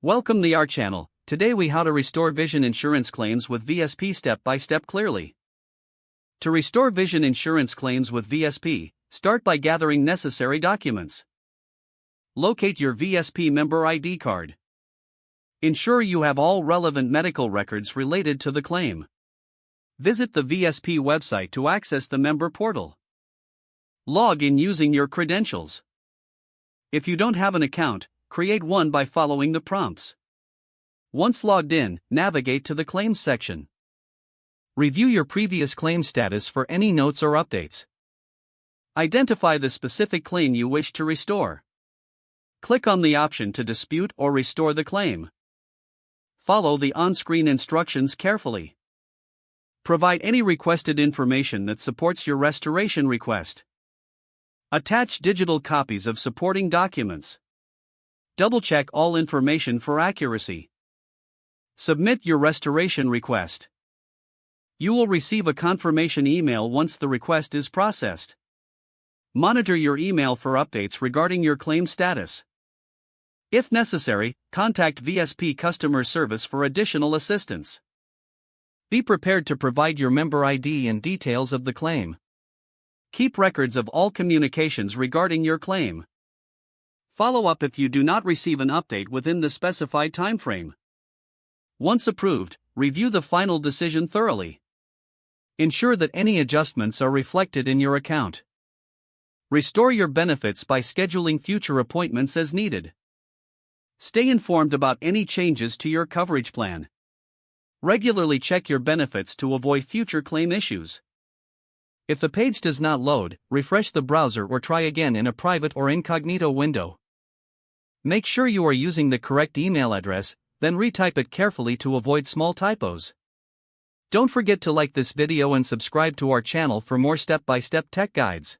Welcome to our channel. Today we how to restore vision insurance claims with VSP step by step clearly. To restore vision insurance claims with VSP, start by gathering necessary documents. Locate your VSP member ID card. Ensure you have all relevant medical records related to the claim. Visit the VSP website to access the member portal. Log in using your credentials. If you don't have an account, create one by following the prompts. Once logged in, navigate to the Claims section. Review your previous claim status for any notes or updates. Identify the specific claim you wish to restore. Click on the option to dispute or restore the claim. Follow the on-screen instructions carefully. Provide any requested information that supports your restoration request. Attach digital copies of supporting documents. Double-check all information for accuracy. Submit your restoration request. You will receive a confirmation email once the request is processed. Monitor your email for updates regarding your claim status. If necessary, contact VSP customer service for additional assistance. Be prepared to provide your member ID and details of the claim. Keep records of all communications regarding your claim. Follow up if you do not receive an update within the specified timeframe. Once approved, review the final decision thoroughly. Ensure that any adjustments are reflected in your account. Restore your benefits by scheduling future appointments as needed. Stay informed about any changes to your coverage plan. Regularly check your benefits to avoid future claim issues. If the page does not load, refresh the browser or try again in a private or incognito window. Make sure you are using the correct email address, then retype it carefully to avoid small typos. Don't forget to like this video and subscribe to our channel for more step-by-step tech guides.